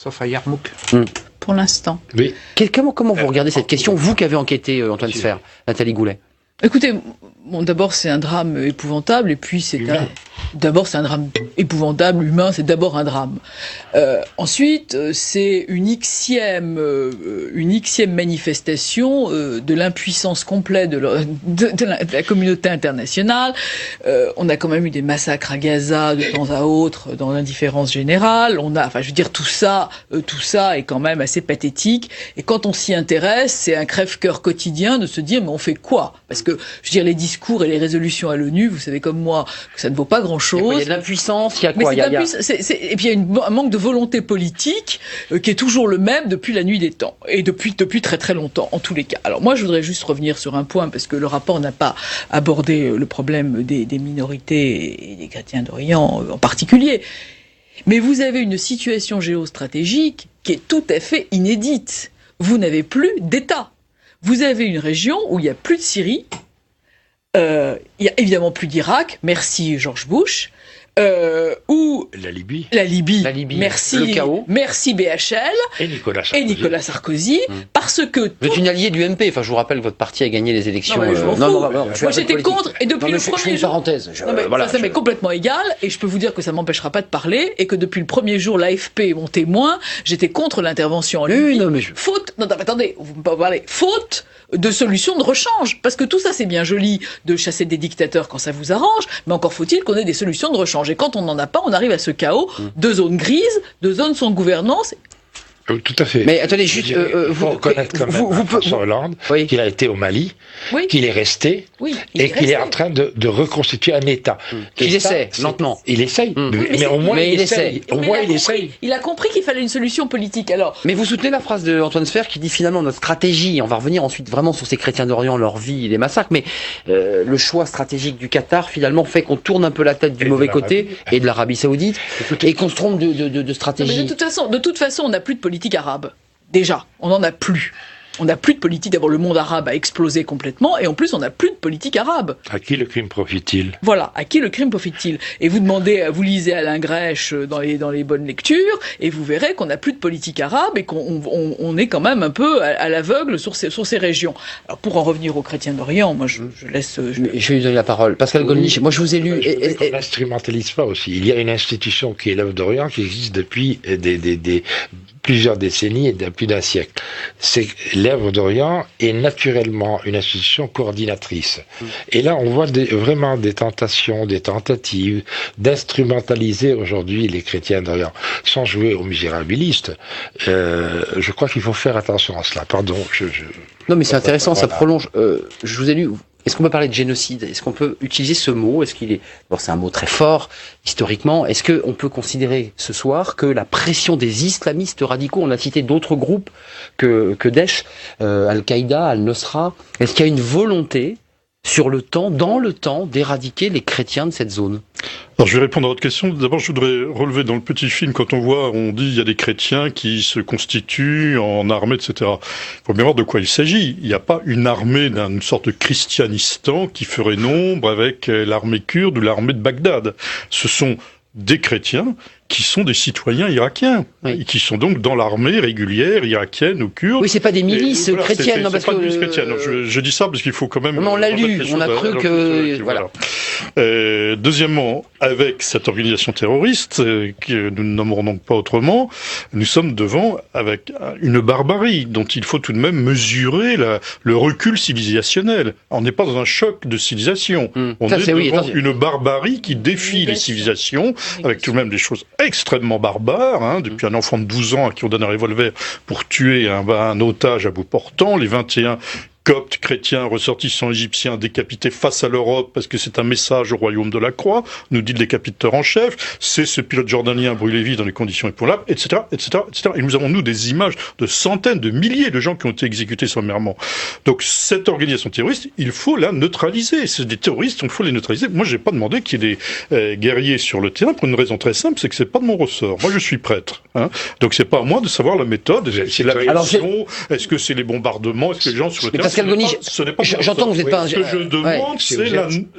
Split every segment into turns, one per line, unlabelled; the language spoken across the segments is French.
Sauf à Yarmouk.
Pour l'instant.
Oui.
Comment vous regardez cette question, vous qui avez enquêté, Antoine Sfer, Nathalie Goulet?
Écoutez, d'abord c'est un drame épouvantable, et puis c'est un drame épouvantable, humain, c'est d'abord un drame. Ensuite, c'est une xème manifestation de l'impuissance complète de la communauté internationale. On a quand même eu des massacres à Gaza de temps à autre, dans l'indifférence générale. Tout ça est quand même assez pathétique. Et quand on s'y intéresse, c'est un crève-cœur quotidien de se dire, mais on fait quoi? Parce que, les discours et les résolutions à l'ONU, vous savez comme moi que ça ne vaut pas grand-chose.
Il y a de l'impuissance, il y a quoi?
Et puis il y a un manque de volonté politique qui est toujours le même depuis la nuit des temps, et depuis très très longtemps en tous les cas. Alors moi je voudrais juste revenir sur un point, parce que le rapport n'a pas abordé le problème des minorités et des chrétiens d'Orient en particulier. Mais vous avez une situation géostratégique qui est tout à fait inédite. Vous n'avez plus d'État. Vous avez une région où il n'y a plus de Syrie, il y a évidemment plus d'Irak, merci George Bush, ou
la Libye,
merci,
le chaos,
merci BHL
et Nicolas Sarkozy,
parce que
vous êtes une alliée du MP. Enfin, je vous rappelle que votre parti a gagné les élections.
Moi j'étais contre, et depuis le premier jour.
Parenthèse.
Ça m'est complètement égal, et je peux vous dire que ça m'empêchera pas de parler, et que depuis le premier jour, l'AFP, mon témoin, j'étais contre l'intervention en Libye. Attendez, vous me parlez. Faute de solutions de rechange, parce que tout ça c'est bien joli de chasser des dictateurs quand ça vous arrange, mais encore faut-il qu'on ait des solutions de rechange. Et quand on n'en a pas, on arrive à ce chaos de zones grises, de zones sans gouvernance.
Tout à fait.
Mais attendez, juste,
vous reconnaître quand même François Hollande, qu'il a été au Mali, qu'il est resté, et qu'il est en train de reconstituer un État.
Il essaie, lentement.
Il essaye, mais au moins il essaye.
Il a compris qu'il fallait une solution politique, alors.
Mais vous soutenez la phrase d'Antoine Sfer qui dit finalement notre stratégie, on va revenir ensuite vraiment sur ces chrétiens d'Orient, leur vie, les massacres, mais le choix stratégique du Qatar finalement fait qu'on tourne un peu la tête du mauvais côté, et de l'Arabie Saoudite, et qu'on se trompe de stratégie.
Mais de toute façon, on n'a plus de politique arabe. Déjà, on n'en a plus. On n'a plus de politique. D'abord, le monde arabe a explosé complètement, et en plus, on n'a plus de politique arabe.
À qui le crime profite-t-il?
Voilà, à qui le crime profite-t-il? Et vous lisez Alain Grèche dans les bonnes lectures, et vous verrez qu'on n'a plus de politique arabe, et qu'on est quand même un peu à l'aveugle sur ces régions. Alors, pour en revenir aux chrétiens d'Orient, moi, je laisse... Je
vais lui donner la parole. Pascal Gollnisch, moi, je vous ai lu...
On n'instrumentalise pas aussi. Il y a une institution qui est l'œuvre d'Orient, qui existe depuis plusieurs décennies et plus d'un siècle. C'est l'œuvre d'Orient est naturellement une institution coordinatrice. Et là, on voit vraiment des tentations, des tentatives d'instrumentaliser aujourd'hui les chrétiens d'Orient, sans jouer aux misérabilistes. Je crois qu'il faut faire attention à cela. Pardon.
Non, mais c'est intéressant, ça prolonge. Je vous ai lu. Est-ce qu'on peut parler de génocide? Est-ce qu'on peut utiliser ce mot? Est-ce qu'il est... Bon, c'est un mot très fort, historiquement. Est-ce qu'on peut considérer ce soir que la pression des islamistes radicaux, on a cité d'autres groupes que Daesh, Al-Qaïda, Al-Nusra, est-ce qu'il y a une volonté dans le temps, d'éradiquer les chrétiens de cette zone?
Alors, je vais répondre à votre question. D'abord, je voudrais relever dans le petit film, quand on dit il y a des chrétiens qui se constituent en armée, etc. Il faut bien voir de quoi il s'agit. Il n'y a pas une armée d'une sorte de christianistan qui ferait nombre avec l'armée kurde ou l'armée de Bagdad. Ce sont des chrétiens qui sont des citoyens irakiens, et qui sont donc dans l'armée régulière irakienne ou kurde.
Oui, c'est pas des milices chrétiennes.
C'est pas des milices chrétiennes. Je dis ça parce qu'il faut quand même...
Mais on l'a lu, on a cru que... Voilà.
Deuxièmement, avec cette organisation terroriste, que nous ne nommerons donc pas autrement, nous sommes devant avec une barbarie dont il faut tout de même mesurer le recul civilisationnel. On n'est pas dans un choc de civilisation. On est devant une barbarie qui défie les civilisations, avec tout de même des choses extrêmement barbares, depuis un enfant de 12 ans à qui on donne un revolver pour tuer un otage à bout portant, les 21 Coptes, chrétiens, ressortissants égyptiens décapités face à l'Europe parce que c'est un message au royaume de la croix, nous dit le décapiteur en chef, c'est ce pilote jordanien brûlé vif dans des conditions épouvantables, etc., etc., etc. Et nous avons, des images de centaines, de milliers de gens qui ont été exécutés sommairement. Donc, cette organisation terroriste, il faut la neutraliser. C'est des terroristes, il faut les neutraliser. Moi, j'ai pas demandé qu'il y ait des guerriers sur le terrain pour une raison très simple, c'est que c'est pas de mon ressort. Moi, je suis prêtre. Donc, c'est pas à moi de savoir la méthode. C'est l'aviation, est-ce que c'est les bombardements, est-ce que les gens sur le terrain...
Pascal Goni, j'entends que vous n'êtes pas...
Ce que je demande,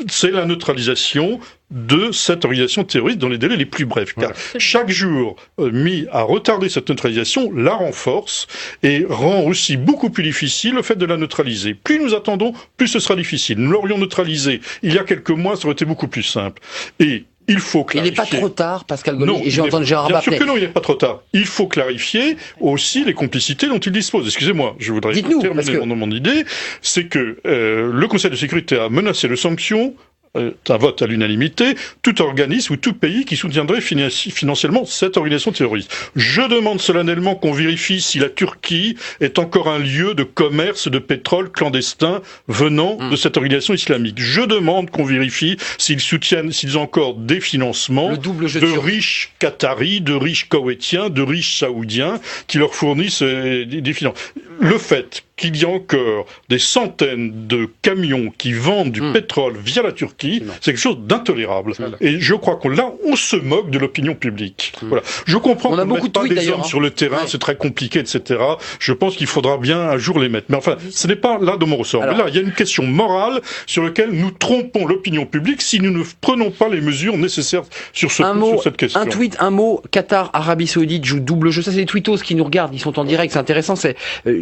c'est la neutralisation de cette organisation terroriste dans les délais les plus brefs. Car chaque jour mis à retarder cette neutralisation la renforce et rend aussi beaucoup plus difficile le fait de la neutraliser. Plus nous attendons, plus ce sera difficile. Nous l'aurions neutralisé il y a quelques mois, ça aurait été beaucoup plus simple. Et il faut clarifier.
Il n'est pas trop tard, Pascal Goni, et j'ai entendu Gérard Bapt.
Bien sûr que non, il n'est pas trop tard. Il faut clarifier aussi les complicités dont il dispose. Excusez-moi, je voudrais terminer mon idée. C'est que le Conseil de sécurité a menacé de sanctions, un vote à l'unanimité, tout organisme ou tout pays qui soutiendrait financièrement cette organisation terroriste. Je demande solennellement qu'on vérifie si la Turquie est encore un lieu de commerce de pétrole clandestin venant de cette organisation islamique. Je demande qu'on vérifie s'ils ont encore des financements de riches Qataris, de riches Koweïtiens, de riches Saoudiens qui leur fournissent des finances. Le fait qu'il y a encore des centaines de camions qui vendent du pétrole via la Turquie, c'est quelque chose d'intolérable. Et je crois on se moque de l'opinion publique. Voilà. Je comprends qu'on ne mette pas des hommes sur le terrain, c'est très compliqué, etc. Je pense qu'il faudra bien un jour les mettre. Mais enfin, ce n'est pas là de mon ressort. Mais là, il y a une question morale sur laquelle nous trompons l'opinion publique si nous ne prenons pas les mesures nécessaires sur cette question.
Un tweet, un mot, Qatar, Arabie Saoudite joue double jeu. Ça, c'est les tweetos qui nous regardent, ils sont en direct, c'est intéressant, c'est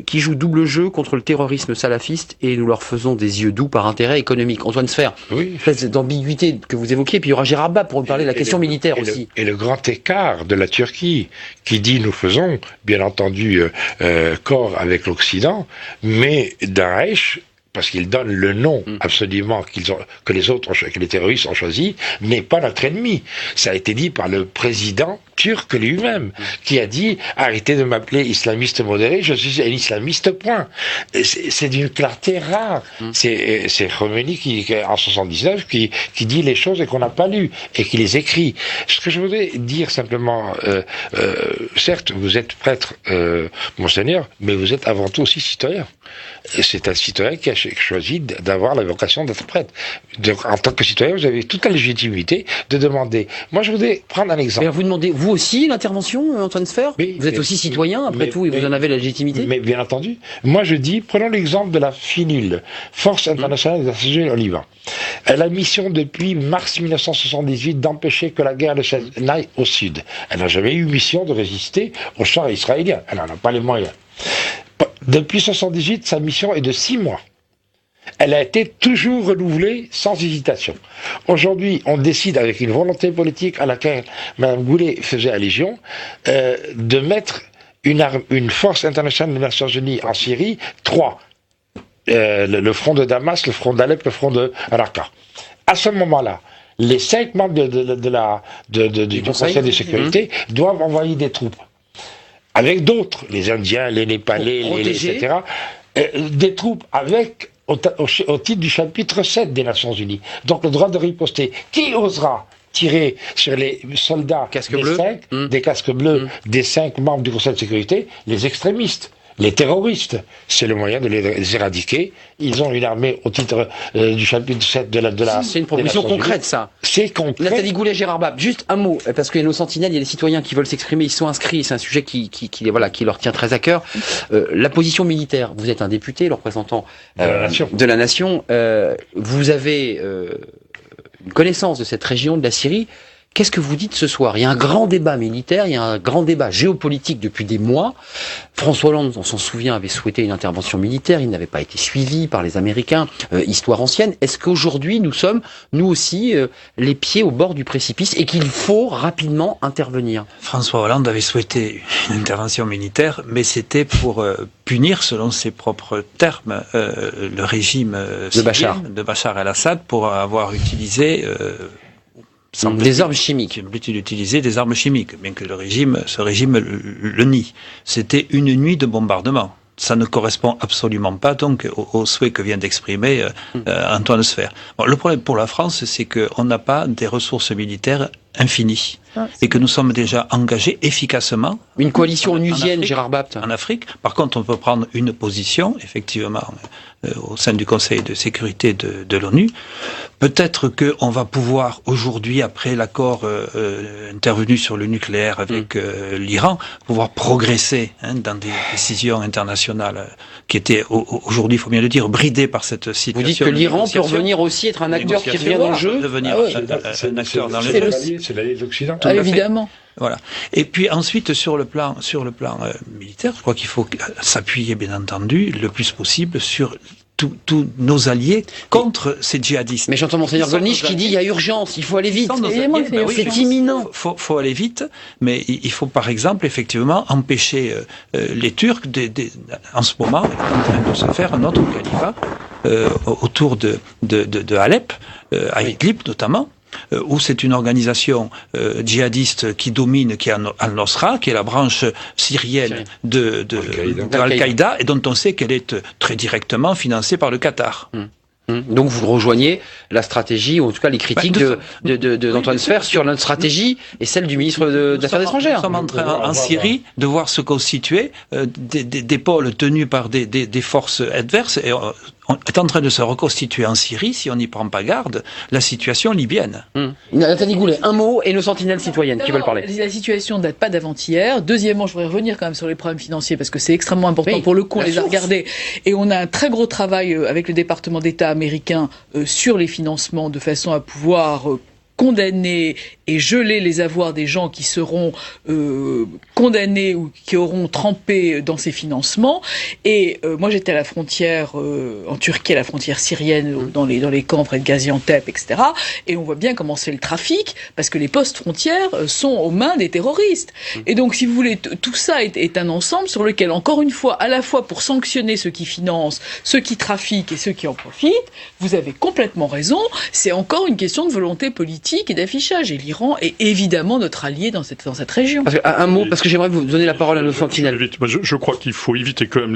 qui jouent double jeu contre le terrorisme salafiste et nous leur faisons des yeux doux par intérêt économique. Antoine Sfer, cette d'ambiguïté que vous évoquiez, puis il y aura Gérard Bapt pour nous parler de la question militaire aussi.
Et le grand écart de la Turquie, qui dit nous faisons, bien entendu, corps avec l'Occident, mais Daesh, parce qu'ils donnent le nom absolument que les terroristes ont choisi, n'est pas notre ennemi. Ça a été dit par le président turc lui-même, qui a dit « Arrêtez de m'appeler islamiste modéré, je suis un islamiste, point ». C'est d'une clarté rare. C'est Khomeini qui, en 79, qui dit les choses et qu'on n'a pas lues, et qui les écrit. Ce que je voudrais dire simplement, certes, vous êtes prêtre, monseigneur, mais vous êtes avant tout aussi citoyen. Et c'est un citoyen qui a choisi d'avoir la vocation d'être prêtre. Donc, en tant que citoyen, vous avez toute la légitimité de demander. Moi, je voudrais prendre un exemple.
Mais vous demandez, vous aussi, l'intervention, Antoine Sfer ? Vous êtes aussi citoyen, après tout, et vous en avez la légitimité ?
Mais bien entendu. Moi, je dis, prenons l'exemple de la FINUL, Force internationale des Nations Unies au Liban. Elle a mission depuis mars 1978 d'empêcher que la guerre n'aille au sud. Elle n'a jamais eu mission de résister au char israélien. Elle n'en a pas les moyens. Depuis 1978, sa mission est de 6 mois. Elle a été toujours renouvelée sans hésitation. Aujourd'hui, on décide avec une volonté politique à laquelle Mme Goulet faisait allusion, de mettre une force internationale des Nations Unies en Syrie, 3. Le front de Damas, le front d'Alep, le front de Raqqa. À ce moment-là, les 5 membres du Conseil de sécurité doivent envoyer des troupes. Avec d'autres, les Indiens, les Népalais, etc., des troupes au titre du chapitre 7 des Nations Unies. Donc le droit de riposter. Qui osera tirer sur les soldats des casques bleus des 5 membres du Conseil de sécurité? Les extrémistes. Les terroristes, c'est le moyen de les éradiquer. Ils ont une armée au titre du chapitre 7 de la...
C'est une proposition concrète, ça.
C'est concret.
Nathalie Goulet, Gérard Bapt, juste un mot, parce qu'il y a nos sentinelles, il y a les citoyens qui veulent s'exprimer, ils sont inscrits, c'est un sujet qui leur tient très à cœur. La position militaire, vous êtes un député, le représentant de la nation. Vous avez une connaissance de cette région de la Syrie. Qu'est-ce que vous dites ce soir ? Il y a un grand débat militaire, il y a un grand débat géopolitique depuis des mois. François Hollande, on s'en souvient, avait souhaité une intervention militaire, il n'avait pas été suivi par les Américains, histoire ancienne. Est-ce qu'aujourd'hui, nous sommes, nous aussi, les pieds au bord du précipice et qu'il faut rapidement intervenir ?
François Hollande avait souhaité une intervention militaire, mais c'était pour punir, selon ses propres termes, le régime syrien de Bachar el-Assad pour avoir utilisé...
des armes chimiques.
Semble-t-il utiliser des armes chimiques, bien que ce régime le nie. C'était une nuit de bombardement. Ça ne correspond absolument pas donc au souhait que vient d'exprimer Antoine Sfer. Bon, le problème pour la France, c'est qu'on n'a pas des ressources militaires infinies et que nous sommes déjà engagés efficacement.
Une coalition onusienne, Gérard Bapt.
En Afrique. Par contre, on peut prendre une position, effectivement, au sein du Conseil de sécurité de l'ONU, peut-être qu'on va pouvoir aujourd'hui, après l'accord intervenu sur le nucléaire avec l'Iran, pouvoir progresser dans des décisions internationales qui étaient aujourd'hui, il faut bien le dire, bridées par cette situation.
Vous dites que l'Iran peut revenir aussi être un acteur qui revient dans le jeu,
devenir un acteur dans le jeu.
C'est l'allié de l'Occident.
Évidemment.
Voilà. Et puis ensuite, sur le plan militaire, je crois qu'il faut s'appuyer, bien entendu, le plus possible sur tous nos alliés contre ces djihadistes.
Mais j'entends Monseigneur Gollnisch qui dit il y a urgence, il faut aller vite. C'est imminent.
Faut aller vite, mais il faut par exemple effectivement empêcher les Turcs en ce moment en train de se faire un autre califat autour de Alep, à Idlib notamment, où c'est une organisation djihadiste qui domine, qui est Al-Nosra, qui est la branche syrienne de Al-Qaïda, et dont on sait qu'elle est très directement financée par le Qatar.
Donc vous rejoignez la stratégie, ou en tout cas les critiques d'Antoine Sfer sur notre stratégie et celle du ministre des Affaires étrangères.
Nous sommes en train en Syrie de voir se constituer des pôles tenus par des forces adverses, et on est en train de se reconstituer en Syrie, si on n'y prend pas garde, la situation libyenne.
Nathalie Goulet, un mot, et nos sentinelles citoyennes qui veulent parler.
La situation ne date pas d'avant-hier. Deuxièmement, je voudrais revenir quand même sur les problèmes financiers, parce que c'est extrêmement important. Pour le coup, on les a regardés, et on a un très gros travail avec le département d'État américain sur les financements, de façon à pouvoir condamner et geler les avoirs des gens qui seront condamnés ou qui auront trempé dans ces financements. Et moi, j'étais à la frontière en Turquie, à la frontière syrienne, dans les camps près de Gaziantep, etc. Et on voit bien comment se fait le trafic, parce que les postes frontières sont aux mains des terroristes. Et donc, si vous voulez, tout ça est un ensemble sur lequel, encore une fois, à la fois pour sanctionner ceux qui financent, ceux qui trafiquent et ceux qui en profitent, vous avez complètement raison, c'est encore une question de volonté politique et d'affichage. Et l'Iran est évidemment notre allié dans cette région.
Un mot, parce que j'aimerais vous donner la parole à nos sentinelles.
Je crois qu'il faut éviter quand même